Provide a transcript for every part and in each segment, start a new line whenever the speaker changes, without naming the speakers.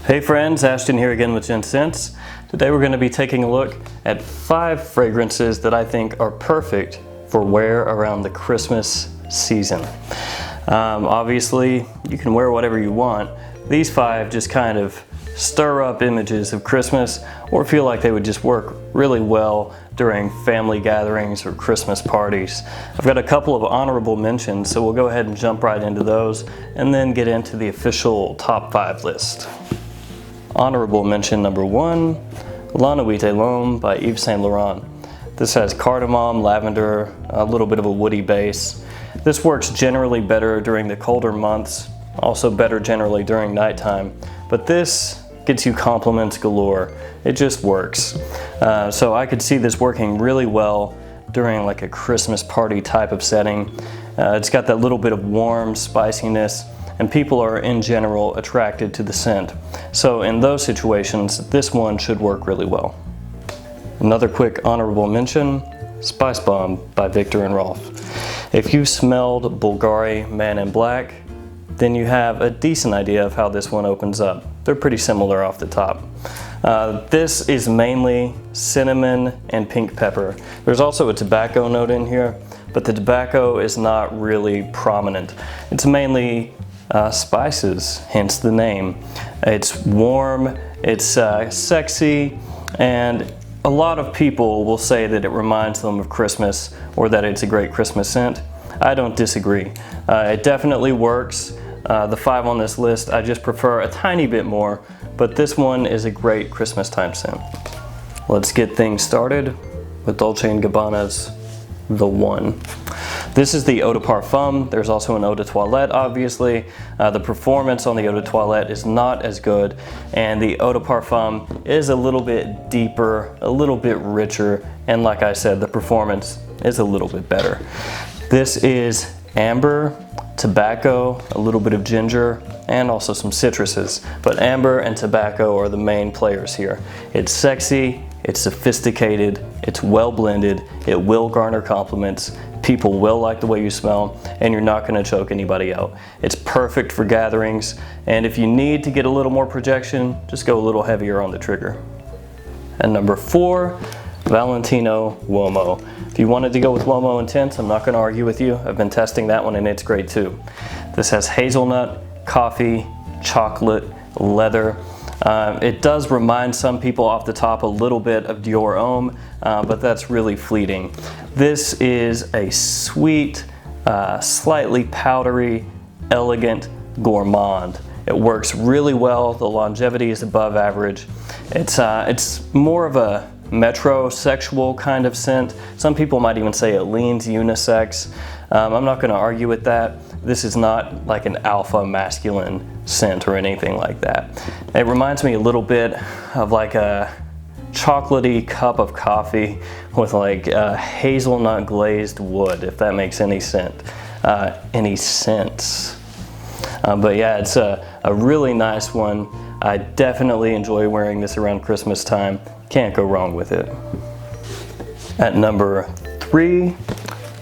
Hey friends, Ashton here again with Gen Scents. Today we're going to be taking a look at 5 fragrances that I think are perfect for wear around the Christmas season. Obviously, you can wear whatever you want. These 5 just kind of stir up images of Christmas or feel like they would just work really well during family gatherings or Christmas parties. I've got a couple of honorable mentions, so we'll go ahead and jump right into those and then get into the official top 5 list. Honorable mention number 1, La Nuit L'Homme by Yves Saint Laurent. This has cardamom, lavender, a little bit of a woody base. This works generally better during the colder months, also better generally during nighttime, but this gets you compliments galore. It just works. So I could see this working really well during like a Christmas party type of setting. It's got that little bit of warm spiciness, and people are in general attracted to the scent. So in those situations, this one should work really well. Another quick honorable mention, Spicebomb by Viktor and Rolf. If you smelled Bulgari Man in Black, then you have a decent idea of how this one opens up. They're pretty similar off the top. This is mainly cinnamon and pink pepper. There's also a tobacco note in here, but the tobacco is not really prominent. It's mainly spices, hence the name. It's warm, it's sexy, and a lot of people will say that it reminds them of Christmas or that it's a great Christmas scent. I don't disagree. It definitely works. The 5 on this list, I just prefer a tiny bit more, but this one is a great Christmas time scent. Let's get things started with Dolce & Gabbana's The One. This is the Eau de Parfum. There's also an Eau de Toilette, obviously. The performance on the Eau de Toilette is not as good, and the Eau de Parfum is a little bit deeper, a little bit richer, and like I said, the performance is a little bit better. This is amber, tobacco, a little bit of ginger, and also some citruses. But amber and tobacco are the main players here. It's sexy, it's sophisticated, it's well blended, it will garner compliments, people will like the way you smell, and you're not going to choke anybody out. It's perfect for gatherings, and if you need to get a little more projection, just go a little heavier on the trigger. And number 4, Valentino Uomo. If you wanted to go with Uomo Intense, I'm not going to argue with you. I've been testing that one and it's great too. This has hazelnut, coffee, chocolate, leather. It does remind some people off the top a little bit of Dior Homme, but that's really fleeting. This is a sweet, slightly powdery, elegant gourmand. It works really well. The longevity is above average. It's more of a metrosexual kind of scent. Some people might even say it leans unisex. I'm not going to argue with that. This is not like an alpha masculine scent or anything like that. It reminds me a little bit of like a chocolatey cup of coffee with like hazelnut glazed wood, if that makes any sense. But yeah, it's a really nice one. I definitely enjoy wearing this around Christmas time. Can't go wrong with it. At number 3,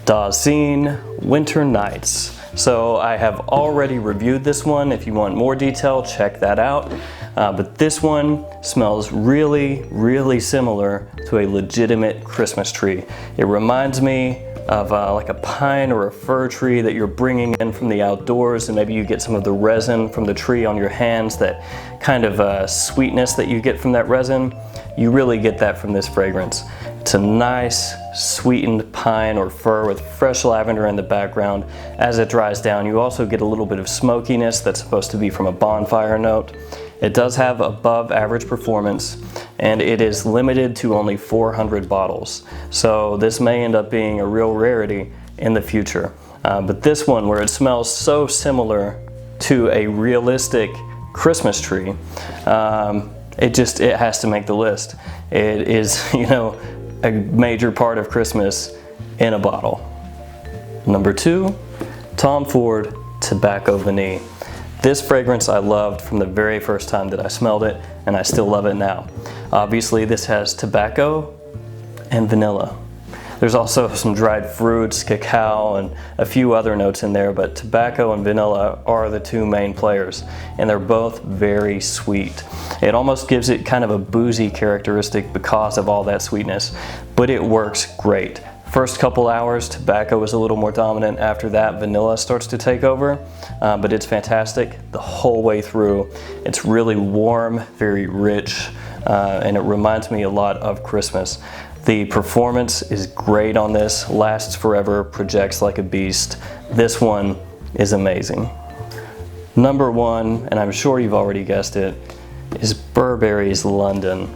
Dasein Winter Nights. So I have already reviewed this one. If you want more detail, check that out. But this one smells really, really similar to a legitimate Christmas tree. It reminds me of like a pine or a fir tree that you're bringing in from the outdoors, and maybe you get some of the resin from the tree on your hands, that kind of sweetness that you get from that resin. You really get that from this fragrance. It's a nice sweetened pine or fir with fresh lavender in the background. As it dries down, you also get a little bit of smokiness that's supposed to be from a bonfire note. It does have above average performance, and it is limited to only 400 bottles. So this may end up being a real rarity in the future. But this one, where it smells so similar to a realistic Christmas tree, it has to make the list. It is, a major part of Christmas in a bottle. Number 2, Tom Ford Tobacco Vanille. This fragrance I loved from the very first time that I smelled it, and I still love it now. Obviously, this has tobacco and vanilla. There's also some dried fruits, cacao, and a few other notes in there, but tobacco and vanilla are the two main players, and they're both very sweet. It almost gives it kind of a boozy characteristic because of all that sweetness, but it works great. First couple hours, tobacco is a little more dominant. After that, vanilla starts to take over, but it's fantastic the whole way through. It's really warm, very rich, and it reminds me a lot of Christmas. The performance is great on this, lasts forever, projects like a beast. This one is amazing. Number one, and I'm sure you've already guessed it, is Burberry's London.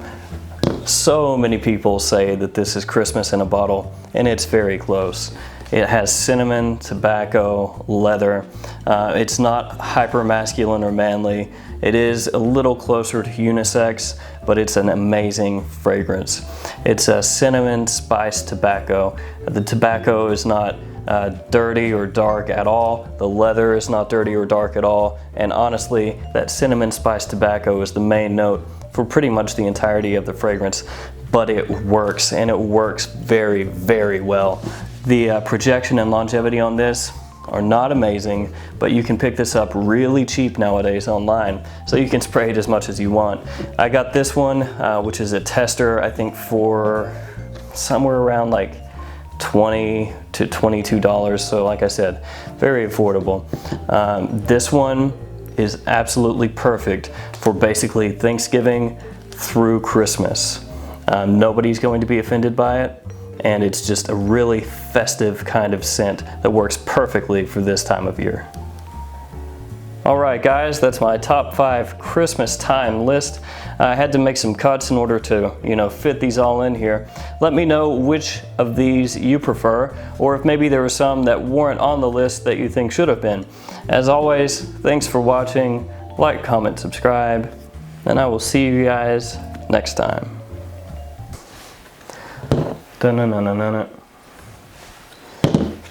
So many people say that this is Christmas in a bottle, and it's very close. It has cinnamon, tobacco, leather. It's not hyper masculine or manly. It is a little closer to unisex, but it's an amazing fragrance. It's a cinnamon spiced tobacco. The tobacco is not dirty or dark at all. The leather is not dirty or dark at all. And honestly, that cinnamon spiced tobacco is the main note for pretty much the entirety of the fragrance, but it works, and it works very, very well. The projection and longevity on this are not amazing, but you can pick this up really cheap nowadays online, so you can spray it as much as you want. I got this one, which is a tester, I think for somewhere around like $20 to $22, so like I said, very affordable. This one is absolutely perfect for basically Thanksgiving through Christmas. Nobody's going to be offended by it, and it's just a really festive kind of scent that works perfectly for this time of year. Alright guys, that's my top 5 Christmas time list. I had to make some cuts in order to, fit these all in here. Let me know which of these you prefer, or if maybe there were some that weren't on the list that you think should have been. As always, thanks for watching. Like, comment, subscribe, and I will see you guys next time. Dun-dun-dun-dun-dun.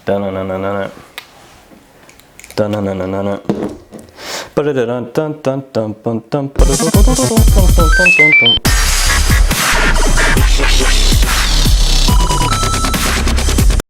Dun-dun-dun-dun-dun. Dun-dun-dun-dun-dun. Ba-da-dun-dun-dun-dun-dun-dun-dun.